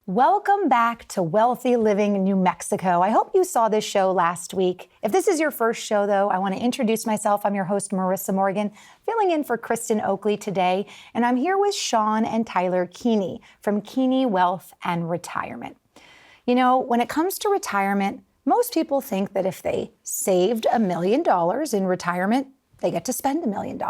Welcome back to Wealthy Living in New Mexico. I hope you saw this show last week. If this is your first show, though, I want to introduce myself. I'm your host, Marissa Morgan, filling in for Kristen Oakley today, and I'm here with Sean and Tyler Keeney from Keeney Wealth and Retirement. You know, when it comes to retirement, most people think that if they saved $1 million in retirement, they get to spend $1 million.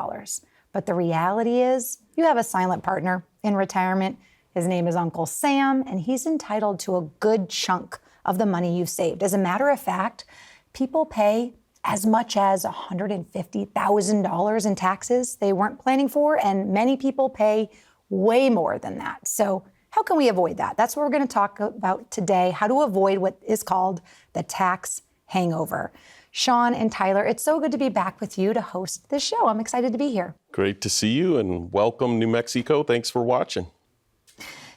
But the reality is, you have a silent partner in retirement. His name is Uncle Sam, and he's entitled to a good chunk of the money you've saved. As a matter of fact, people pay as much as $150,000 in taxes they weren't planning for, and many people pay way more than that. So how can we avoid that? That's what we're going to talk about today, how to avoid what is called the tax hangover. Sean and Tyler, it's so good to be back with you to host this show. I'm excited to be here. Great to see you, and welcome, New Mexico. Thanks for watching.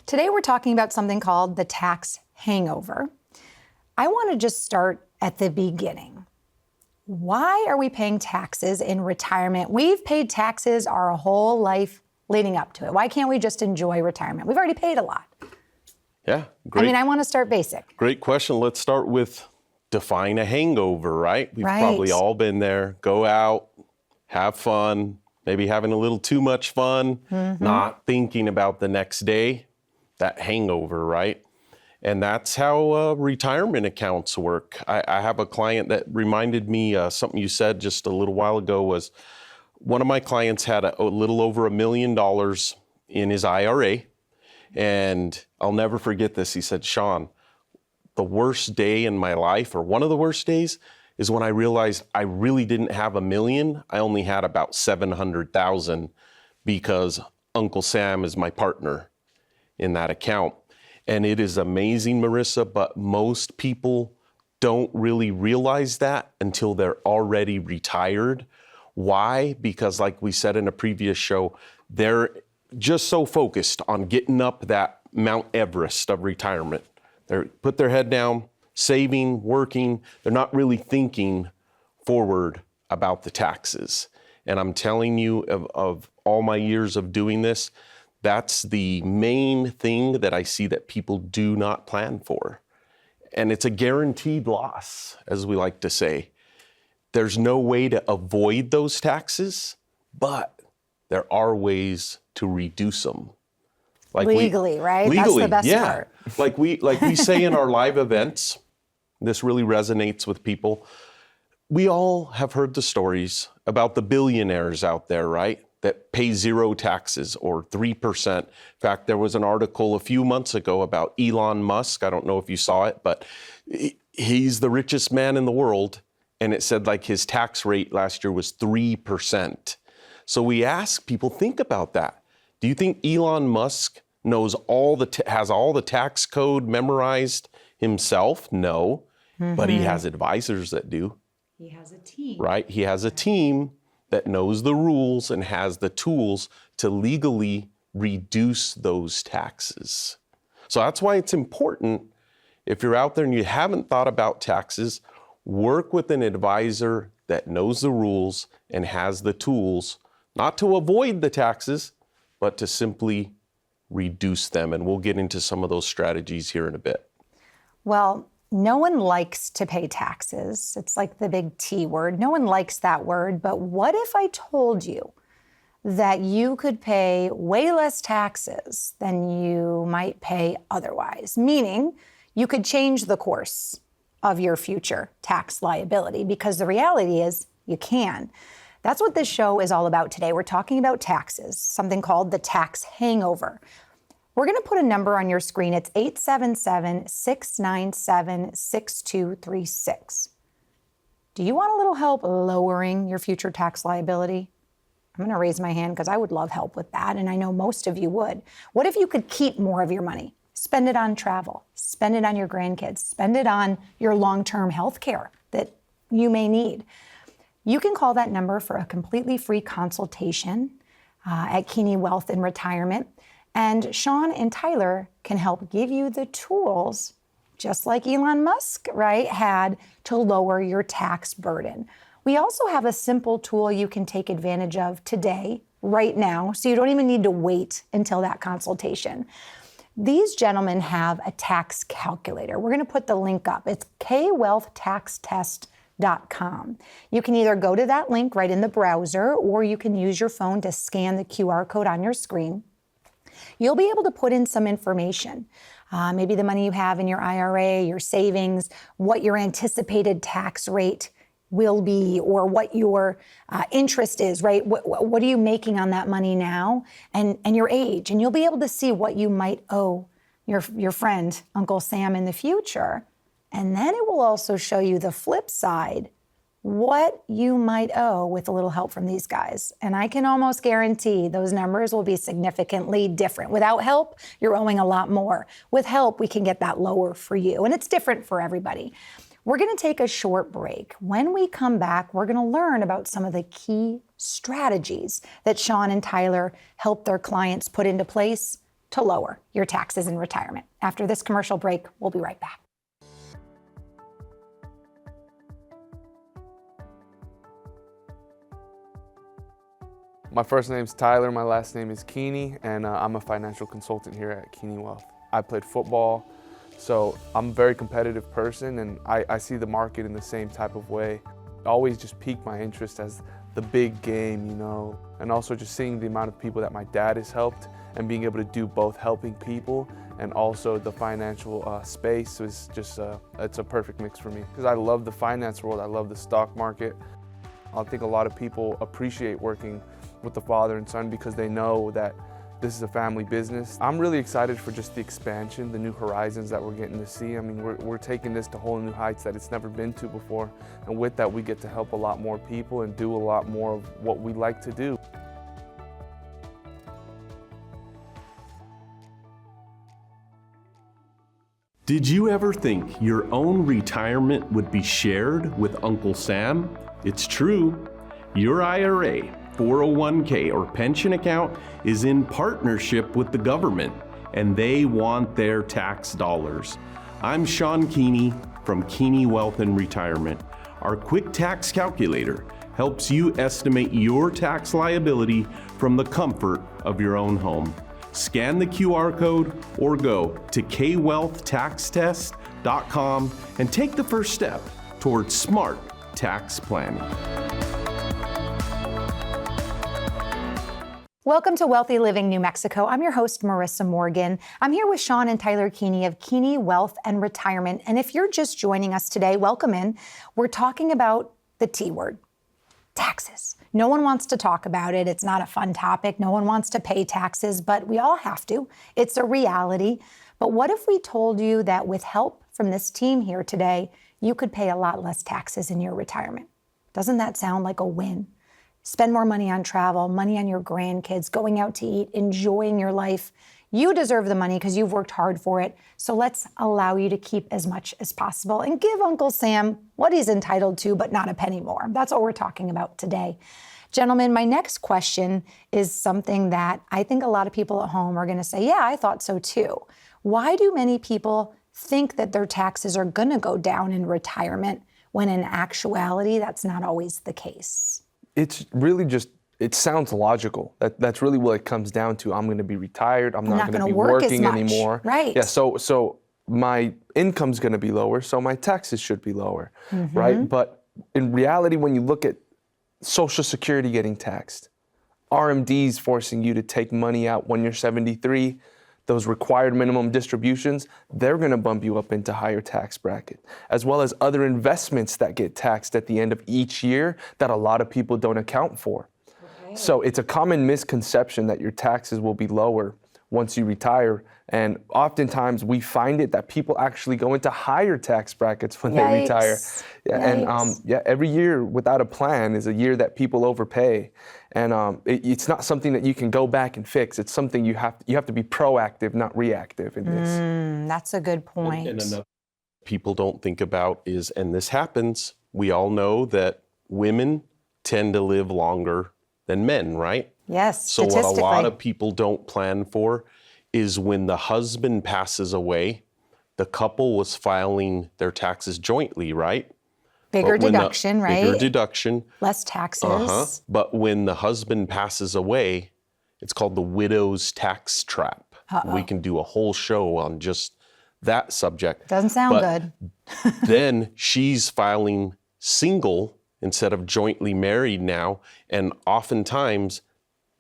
Today, we're talking about something called the tax hangover. I want to just start at the beginning. Why are we paying taxes in retirement? We've paid taxes our whole life leading up to it. Why can't we just enjoy retirement? We've already paid a lot. Yeah, great. I want to start basic. Great question. Let's start with define a hangover, right? We've probably all been there. Go out, have fun, maybe having a little too much fun, not thinking about the next day. That hangover, right? And that's how retirement accounts work. I have a client that reminded me something you said just a little while ago was one of my clients had a little over $1 million in his IRA. And I'll never forget this. He said, Sean, the worst day in my life, or one of the worst days, is when I realized I really didn't have $1 million. I only had about 700,000 because Uncle Sam is my partner in that account. And it is amazing, Marissa, but most people don't really realize that until they're already retired. Why? Because like we said in a previous show, they're just so focused on getting up that Mount Everest of retirement. They put their head down, saving, working. They're not really thinking forward about the taxes. And I'm telling you, of all my years of doing this, that's the main thing that I see that people do not plan for. And it's a guaranteed loss, as we like to say. There's no way to avoid those taxes, but there are ways to reduce them. Legally, right? Legally, that's the best part. Like we say in our live events, this really resonates with people. We all have heard the stories about the billionaires out there, right? That pay zero taxes or 3%. In fact, there was an article a few months ago about Elon Musk. I don't know if you saw it, but he's the richest man in the world. And it said like his tax rate last year was 3%. So we ask people, think about that. Do you think Elon Musk knows has all the tax code memorized himself? No, but he has advisors that do. He has a team. Right, he has a team that knows the rules and has the tools to legally reduce those taxes. So that's why it's important, if you're out there and you haven't thought about taxes, work with an advisor that knows the rules and has the tools, not to avoid the taxes, but to simply reduce them. And we'll get into some of those strategies here in a bit. Well, no one likes to pay taxes. It's like the big T word. No one likes that word. But what if I told you that you could pay way less taxes than you might pay otherwise? Meaning you could change the course of your future tax liability, because the reality is you can. That's what this show is all about today. We're talking about taxes, something called the tax hangover. We're going to put a number on your screen. It's 877-697-6236. Do you want a little help lowering your future tax liability? I'm going to raise my hand because I would love help with that, and I know most of you would. What if you could keep more of your money? Spend it on travel, spend it on your grandkids, spend it on your long-term health care that you may need. You can call that number for a completely free consultation at Keeney Wealth and Retirement. And Sean and Tyler can help give you the tools, just like Elon Musk, right, had to lower your tax burden. We also have a simple tool you can take advantage of today, right now, so you don't even need to wait until that consultation. These gentlemen have a tax calculator. We're going to put the link up. It's kwealthtaxtest.com. You can either go to that link right in the browser, or you can use your phone to scan the QR code on your screen. You'll be able to put in some information, maybe the money you have in your IRA, your savings, what your anticipated tax rate will be, or what your interest is, right? What are you making on that money now, and your age, and you'll be able to see what you might owe your friend, Uncle Sam, in the future. And then it will also show you the flip side, what you might owe with a little help from these guys. And I can almost guarantee those numbers will be significantly different. Without help, you're owing a lot more. With help, we can get that lower for you. And it's different for everybody. We're going to take a short break. When we come back, we're going to learn about some of the key strategies that Sean and Tyler help their clients put into place to lower your taxes in retirement. After this commercial break, we'll be right back. My first name's Tyler, my last name is Keeney, and I'm a financial consultant here at Keeney Wealth. I played football, so I'm a very competitive person, and I see the market in the same type of way. It always just piqued my interest as the big game, you know, and also just seeing the amount of people that my dad has helped and being able to do both helping people and also the financial space is just, it's a perfect mix for me. Because I love the finance world, I love the stock market. I think a lot of people appreciate working with the father and son because they know that this is a family business. I'm really excited for just the expansion, the new horizons that we're getting to see. I mean, we're taking this to whole new heights that it's never been to before. And with that, we get to help a lot more people and do a lot more of what we like to do. Did you ever think your own retirement would be shared with Uncle Sam? It's true. Your IRA, 401k, or pension account is in partnership with the government, and they want their tax dollars. I'm Sean Keeney from Keeney Wealth and Retirement. Our quick tax calculator helps you estimate your tax liability from the comfort of your own home. Scan the QR code or go to kwealthtaxtest.com and take the first step towards smart tax planning. Welcome to Wealthy Living New Mexico. I'm your host, Marissa Morgan. I'm here with Sean and Tyler Keeney of Keeney Wealth and Retirement. And if you're just joining us today, welcome in. We're talking about the T word, taxes. No one wants to talk about it. It's not a fun topic. No one wants to pay taxes, but we all have to. It's a reality. But what if we told you that with help from this team here today, you could pay a lot less taxes in your retirement? Doesn't that sound like a win? Spend more money on travel, money on your grandkids, going out to eat, enjoying your life. You deserve the money because you've worked hard for it. So let's allow you to keep as much as possible and give Uncle Sam what he's entitled to, but not a penny more. That's what we're talking about today. Gentlemen, my next question is something that I think a lot of people at home are going to say, yeah, I thought so too. Why do many people think that their taxes are going to go down in retirement when in actuality, that's not always the case? It's really just, it sounds logical. That's really what it comes down to. I'm going to be retired. I'm not going to be working anymore. Right. Yeah. So my income's going to be lower, so my taxes should be lower, right? But in reality, when you look at Social Security getting taxed, RMDs forcing you to take money out when you're 73, those required minimum distributions, they're going to bump you up into higher tax bracket, as well as other investments that get taxed at the end of each year that a lot of people don't account for. Okay. So it's a common misconception that your taxes will be lower once you retire. And oftentimes we find it that people actually go into higher tax brackets when they retire. Yeah, and every year without a plan is a year that people overpay. And it's not something that you can go back and fix. It's something you have to be proactive, not reactive in this. That's a good point. And another people don't think about is, and this happens, we all know that women tend to live longer than men, right? Yes, so what a lot of people don't plan for is when the husband passes away, the couple was filing their taxes jointly, right? Bigger deduction, right? Bigger deduction. Less taxes. But when the husband passes away, it's called the widow's tax trap. We can do a whole show on just that subject. Doesn't sound But good. then she's filing single instead of jointly married now. And oftentimes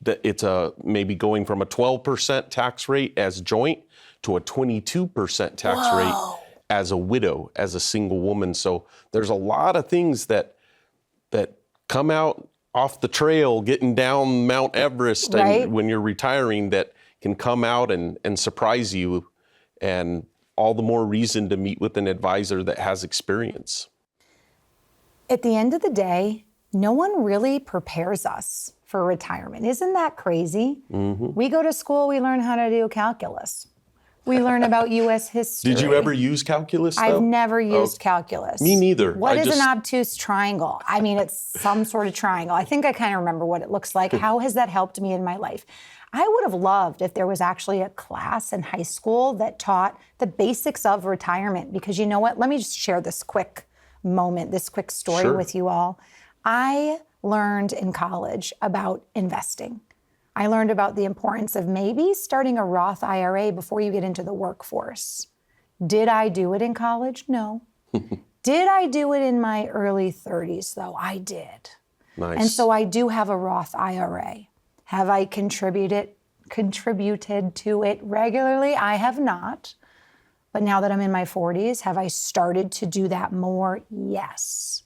it's maybe going from a 12% tax rate as joint to a 22% tax rate as a widow, as a single woman. So there's a lot of things that come out off the trail, getting down Mount Everest, Right. and when you're retiring, that can come out and surprise you. And all the more reason to meet with an advisor that has experience. At the end of the day, no one really prepares us for retirement. Isn't that crazy? Mm-hmm. We go to school, we learn how to do calculus. We learn about U.S. history. Did you ever use calculus, though? I've never used calculus. Me neither. What is an obtuse triangle? I mean, it's some sort of triangle. I think I kind of remember what it looks like. How has that helped me in my life? I would have loved if there was actually a class in high school that taught the basics of retirement, because you know what? Let me just share this quick moment, this quick story Sure. with you all. I learned in college about investing. I learned about the importance of maybe starting a Roth IRA before you get into the workforce. Did I do it in college? No. Did I do it in my early 30s, though? I did. Nice. And so I do have a Roth IRA. Have I contributed to it regularly? I have not. But now that I'm in my 40s, have I started to do that more? Yes.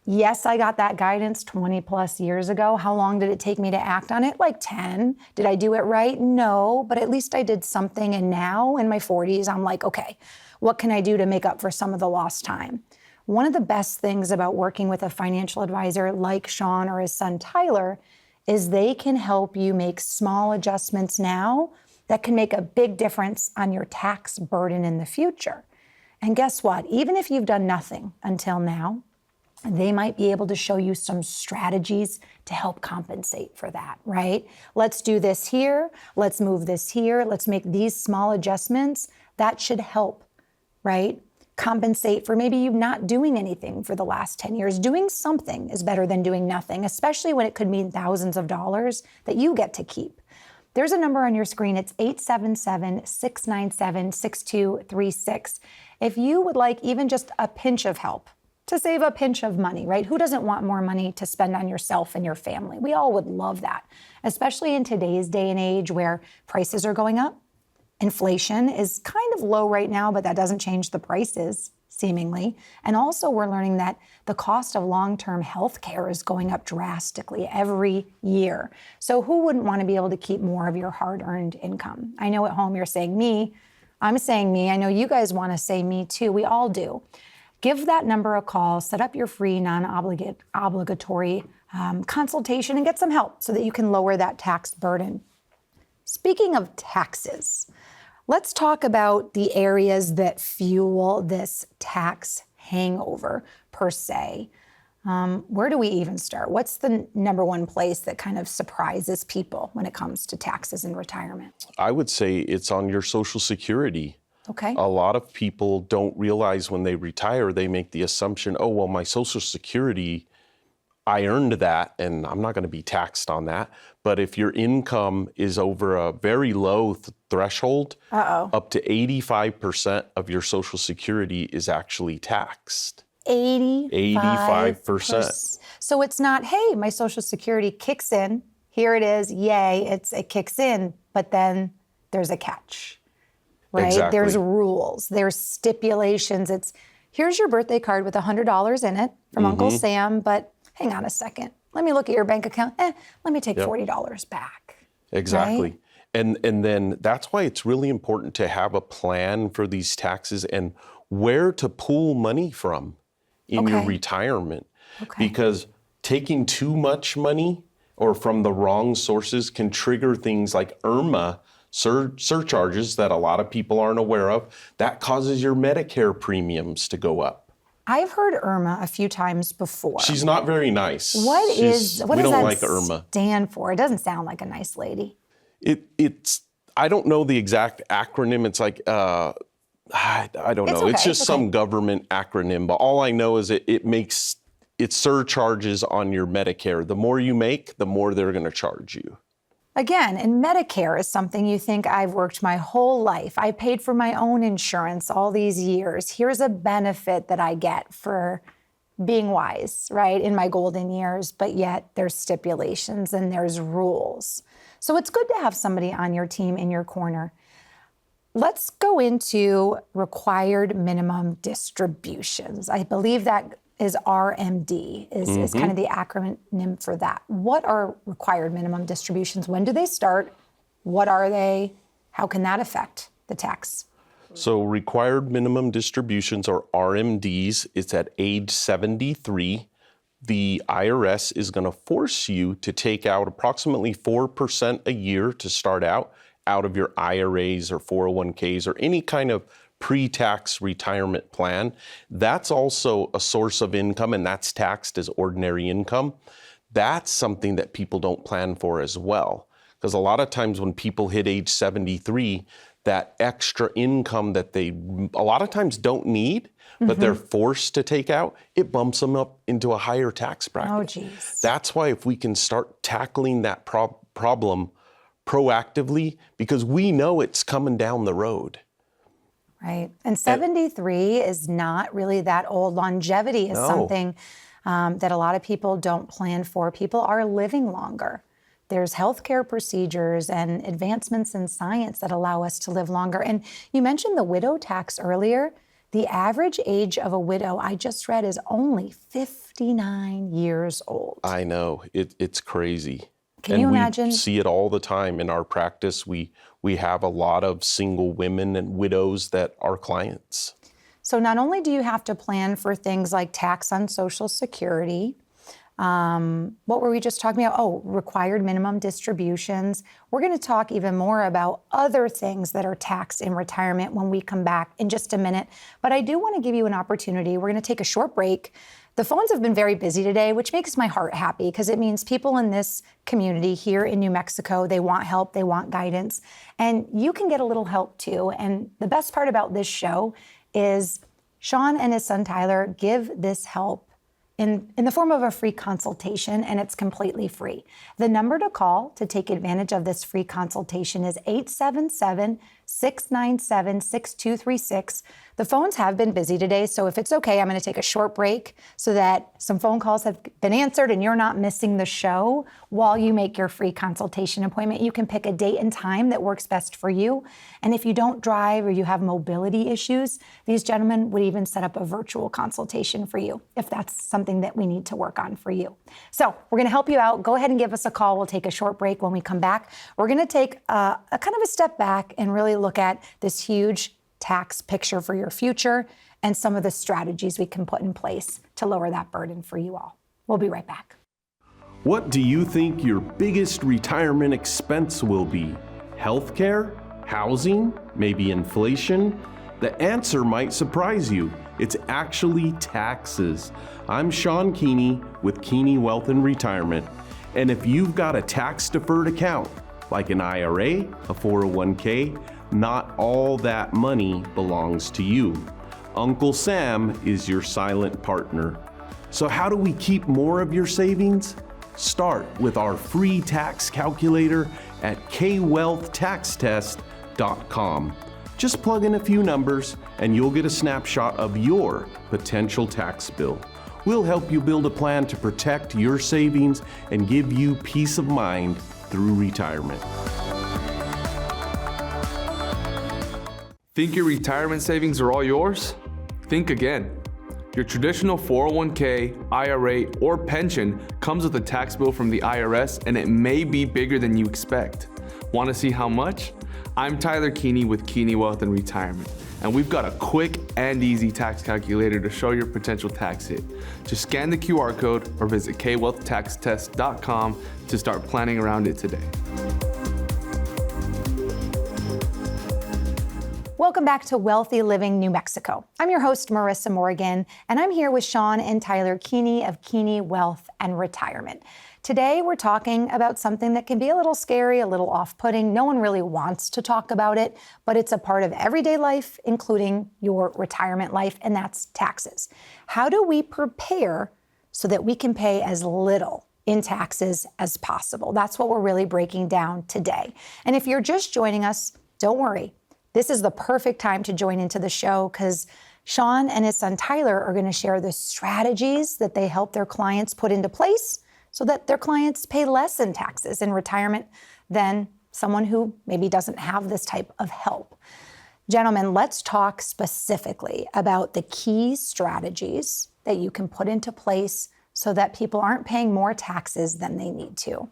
Yes, I got that guidance 20 plus years ago. How long did it take me to act on it? Like 10. Did I do it right? No, but at least I did something. And now in my 40s, I'm like, okay, what can I do to make up for some of the lost time? One of the best things about working with a financial advisor like Sean or his son Tyler is they can help you make small adjustments now that can make a big difference on your tax burden in the future. And guess what? Even if you've done nothing until now, they might be able to show you some strategies to help compensate for that, right? Let's do this here. Let's move this here. Let's make these small adjustments. That should help, right? Compensate for maybe you not doing anything for the last 10 years. Doing something is better than doing nothing, especially when it could mean thousands of dollars that you get to keep. There's a number on your screen. It's 877-697-6236. If you would like even just a pinch of help to save a pinch of money, right? Who doesn't want more money to spend on yourself and your family? We all would love that, especially in today's day and age where prices are going up. Inflation is kind of low right now, but that doesn't change the prices, seemingly. And also we're learning that the cost of long-term health care is going up drastically every year. So who wouldn't want to be able to keep more of your hard-earned income? I know at home you're saying me. I'm saying me. I know you guys want to say me too. We all do. Give that number a call, set up your free non-obligatory consultation and get some help so that you can lower that tax burden. Speaking of taxes, let's talk about the areas that fuel this tax hangover per se. Where do we even start? What's the number one place that kind of surprises people when it comes to taxes and retirement? I would say it's on your Social Security. Okay. A lot of people don't realize when they retire, they make the assumption, oh, well, my Social Security, I earned that and I'm not going to be taxed on that. But if your income is over a very low threshold, up to 85% of your Social Security is actually taxed. 85%. So it's not, hey, my Social Security kicks in. Here it is. Yay, it kicks in. But then there's a catch. Right? Exactly. There's rules, there's stipulations. It's here's your birthday card with $100 in it from Uncle Sam, but hang on a second. Let me look at your bank account. Let me take $40 back. Exactly. Right? And then that's why it's really important to have a plan for these taxes and where to pull money from in your retirement. Because taking too much money or from the wrong sources can trigger things like IRMA surcharges that a lot of people aren't aware of. That causes your Medicare premiums to go up. I've heard IRMA a few times before. She's not very nice. What does that IRMA. stand for? It doesn't sound like a nice lady. It's I don't know the exact acronym. It's like I don't know. Okay. It's just some government acronym. But all I know is it surcharges on your Medicare. The more you make, the more they're going to charge you. Again, and Medicare is something you think I've worked my whole life. I paid for my own insurance all these years. Here's a benefit that I get for being wise, right, in my golden years, but yet there's stipulations and there's rules. So it's good to have somebody on your team in your corner. Let's go into required minimum distributions. I believe that is RMD, is kind of the acronym for that. What are required minimum distributions? When do they start? What are they? How can that affect the tax? So required minimum distributions, or RMDs, it's at age 73. The IRS is going to force you to take out approximately 4% a year to start out of your IRAs or 401ks or any kind of pre-tax retirement plan. That's also a source of income, and that's taxed as ordinary income. That's something that people don't plan for as well. Because a lot of times when people hit age 73, that extra income that they a lot of times don't need, but they're forced to take out, it bumps them up into a higher tax bracket. Oh, geez. That's why if we can start tackling that problem proactively, because we know it's coming down the road. Right. And 73 is not really that old. Longevity is something that a lot of people don't plan for. People are living longer. There's healthcare procedures and advancements in science that allow us to live longer. And you mentioned the widow tax earlier. The average age of a widow, I just read, is only 59 years old. I know. It's crazy. Can you imagine? We see it all the time in our practice. We have a lot of single women and widows that are clients. So not only do you have to plan for things like tax on Social Security, what were we just talking about? Oh, required minimum distributions. We're going to talk even more about other things that are taxed in retirement when we come back in just a minute. But I do want to give you an opportunity. We're going to take a short break. The phones have been very busy today, which makes my heart happy because it means people in this community here in New Mexico, they want help, they want guidance, and you can get a little help too. And the best part about this show is Sean and his son Tyler give this help in the form of a free consultation, and it's completely free. The number to call to take advantage of this free consultation is 877-697-6236. The phones have been busy today, so if it's okay, I'm going to take a short break so that some phone calls have been answered and you're not missing the show while you make your free consultation appointment. You can pick a date and time that works best for you. And if you don't drive or you have mobility issues, these gentlemen would even set up a virtual consultation for you if that's something that we need to work on for you. So we're going to help you out. Go ahead and give us a call. We'll take a short break. When we come back, we're going to take a kind of a step back and really look at this huge tax picture for your future and some of the strategies we can put in place to lower that burden for you all. We'll be right back. What do you think your biggest retirement expense will be? Healthcare? Housing? Maybe inflation? The answer might surprise you. It's actually taxes. I'm Sean Keeney with Keeney Wealth and Retirement. And if you've got a tax-deferred account, like an IRA, a 401k, not all that money belongs to you. Uncle Sam is your silent partner. So how do we keep more of your savings? Start with our free tax calculator at kwealthtaxtest.com. Just plug in a few numbers and you'll get a snapshot of your potential tax bill. We'll help you build a plan to protect your savings and give you peace of mind through retirement. Think your retirement savings are all yours? Think again. Your traditional 401k, IRA, or pension comes with a tax bill from the IRS, and it may be bigger than you expect. Want to see how much? I'm Tyler Keeney with Keeney Wealth and Retirement, and we've got a quick and easy tax calculator to show your potential tax hit. Just scan the QR code or visit kwealthtaxtest.com to start planning around it today. Welcome back to Wealthy Living New Mexico. I'm your host, Marissa Morgan, and I'm here with Sean and Tyler Keeney of Keeney Wealth and Retirement. Today, we're talking about something that can be a little scary, a little off-putting. No one really wants to talk about it, but it's a part of everyday life, including your retirement life, and that's taxes. How do we prepare so that we can pay as little in taxes as possible. That's what we're really breaking down today. And if you're just joining us, don't worry. This is the perfect time to join into the show because Sean and his son Tyler are going to share the strategies that they help their clients put into place so that their clients pay less in taxes in retirement than someone who maybe doesn't have this type of help. Gentlemen, let's talk specifically about the key strategies that you can put into place so that people aren't paying more taxes than they need to.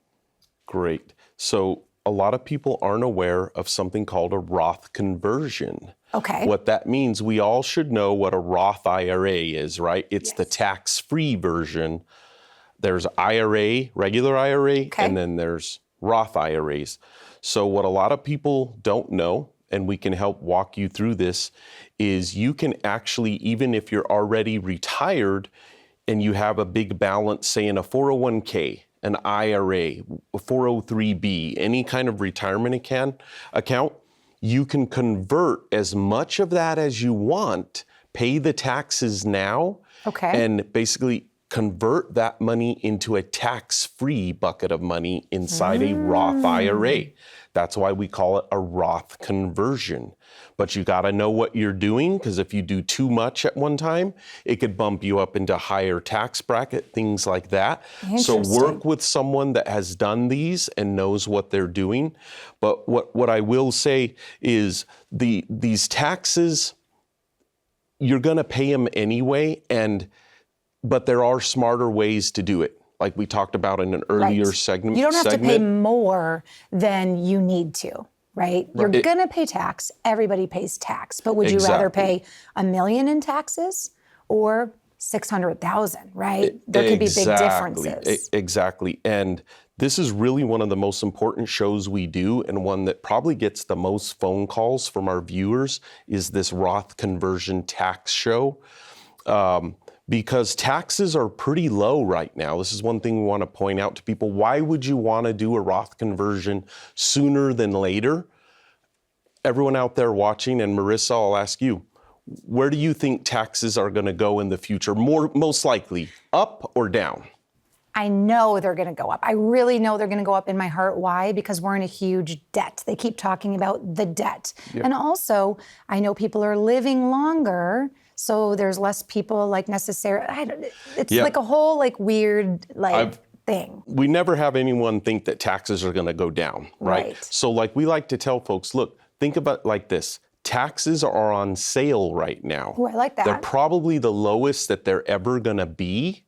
Great. So a lot of people aren't aware of something called a Roth conversion. Okay. What that means, we all should know what a Roth IRA is, right? It's Yes. the tax-free version. There's IRA, regular IRA, Okay. and then there's Roth IRAs. So what a lot of people don't know, and we can help walk you through this, is you can actually, even if you're already retired and you have a big balance, say in a 401k, an IRA, a 403b, any kind of retirement account, you can convert as much of that as you want, pay the taxes now, Okay. and basically convert that money into a tax-free bucket of money inside a Roth IRA. That's why we call it a Roth conversion. But you got to know what you're doing, because if you do too much at one time, it could bump you up into higher tax bracket, things like that. So work with someone that has done these and knows what they're doing. But what I will say is these taxes, you're going to pay them anyway, but there are smarter ways to do it, like we talked about in an earlier segment. You don't have to pay more than you need to, right? You're going to pay tax. Everybody pays tax. But would you rather pay $1 million in taxes or 600,000, right? There could be big differences. Exactly. And this is really one of the most important shows we do, and one that probably gets the most phone calls from our viewers is this Roth conversion tax show. Because taxes are pretty low right now. This is one thing we want to point out to people. Why would you want to do a Roth conversion sooner than later? Everyone out there watching, and Marissa, I'll ask you, where do you think taxes are going to go in the future? Most likely, up or down? I know they're going to go up. I really know they're going to go up in my heart. Why? Because we're in a huge debt. They keep talking about the debt. Yep. And also, I know people are living longer, so there's less people like necessarily. It's like a whole like weird thing. We never have anyone think that taxes are going to go down, right? So like we like to tell folks, look, think about it like this. Taxes are on sale right now. Oh, I like that. They're probably the lowest that they're ever going to be.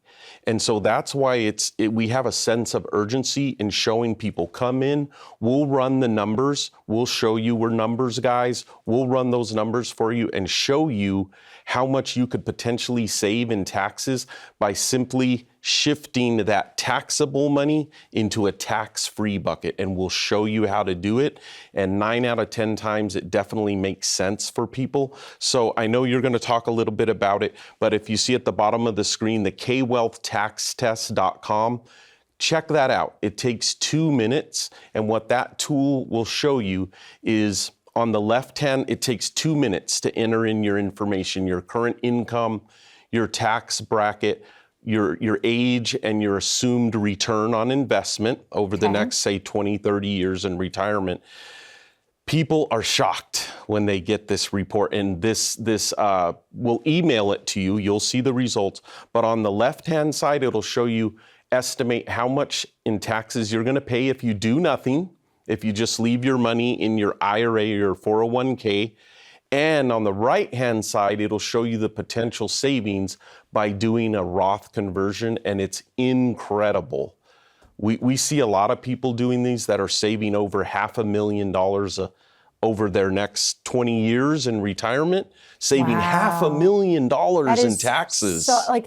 And so that's why we have a sense of urgency in showing people come in. We'll run the numbers. We'll show you we're numbers guys. We'll run those numbers for you and show you how much you could potentially save in taxes by simply shifting that taxable money into a tax-free bucket. And we'll show you how to do it. And 9 out of 10 times, it definitely makes sense for people. So I know you're going to talk a little bit about it, but if you see at the bottom of the screen, the kwealthtaxtest.com, check that out. It takes 2 minutes. And what that tool will show you is on the left hand, it takes 2 minutes to enter in your information, your current income, your tax bracket, your age, and your assumed return on investment over the next, say, 20, 30 years in retirement. People are shocked when they get this report, and we'll email it to you. You'll see the results. But on the left-hand side, it'll show you estimate how much in taxes you're going to pay if you do nothing, if you just leave your money in your IRA or your 401k. And on the right-hand side, it'll show you the potential savings by doing a Roth conversion, and it's incredible. We see a lot of people doing these that are saving over $500,000 over their next 20 years in retirement, saving $500,000 in taxes. So,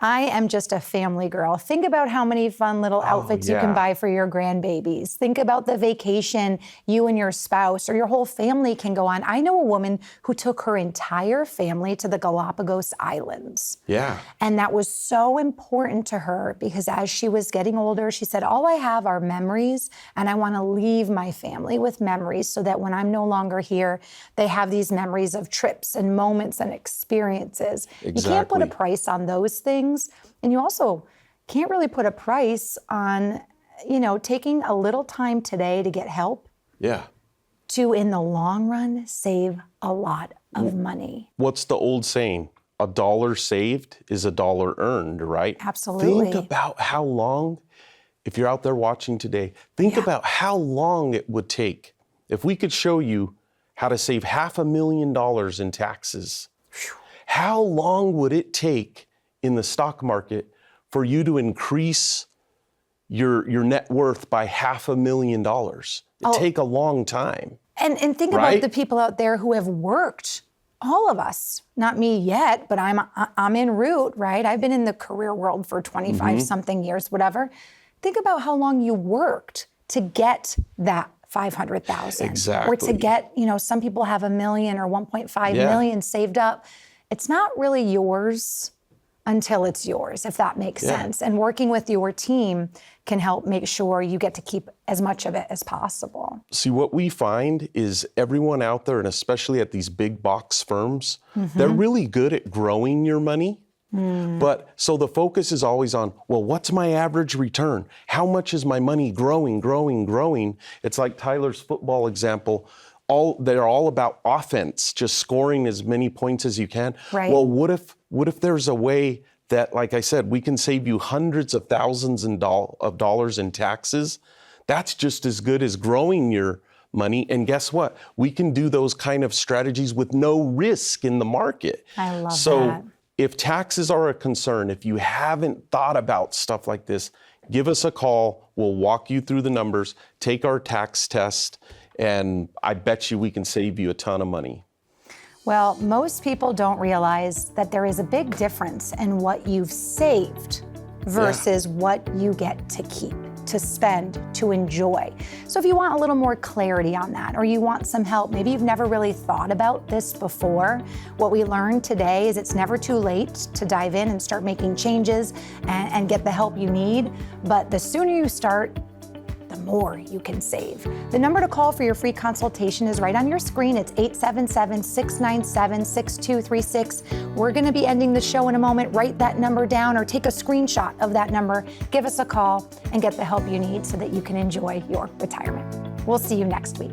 I am just a family girl. Think about how many fun little outfits you can buy for your grandbabies. Think about the vacation you and your spouse or your whole family can go on. I know a woman who took her entire family to the Galapagos Islands. Yeah. And that was so important to her because as she was getting older, she said, all I have are memories, and I want to leave my family with memories so that when I'm no longer here, they have these memories of trips and moments and experiences. Exactly. You can't put a price on those things. And you also can't really put a price on, taking a little time today to get help Yeah. to, in the long run, save a lot of money. What's the old saying? A dollar saved is a dollar earned, right? Absolutely. Think about how long, if you're out there watching today, think about how long it would take if we could show you how to save $500,000 in taxes. How long would it take in the stock market for you to increase your net worth by $500,000? It'd take a long time. And think right? about the people out there who have worked. All of us, not me yet, but I'm en route, right? I've been in the career world for 25 something years, whatever. Think about how long you worked to get that 500,000. Exactly. Or to get, some people have $1 million or 1.5 million saved up. It's not really yours until it's yours, if that makes sense. And working with your team can help make sure you get to keep as much of it as possible. See, what we find is everyone out there, and especially at these big box firms, they're really good at growing your money. But so the focus is always on, well, what's my average return? How much is my money growing? It's like Tyler's football example. They're all about offense, just scoring as many points as you can. Right. Well, what if there's a way that, like I said, we can save you hundreds of thousands of dollars in taxes? That's just as good as growing your money. And guess what? We can do those kind of strategies with no risk in the market. I love that. So if taxes are a concern, if you haven't thought about stuff like this, give us a call. We'll walk you through the numbers, take our tax test, and I bet you we can save you a ton of money. Well, most people don't realize that there is a big difference in what you've saved versus what you get to keep, to spend, to enjoy. So if you want a little more clarity on that, or you want some help, maybe you've never really thought about this before, what we learned today is it's never too late to dive in and start making changes and get the help you need. But the sooner you start, the more you can save. The number to call for your free consultation is right on your screen. It's 877-697-6236. We're gonna be ending the show in a moment. Write that number down or take a screenshot of that number. Give us a call and get the help you need so that you can enjoy your retirement. We'll see you next week.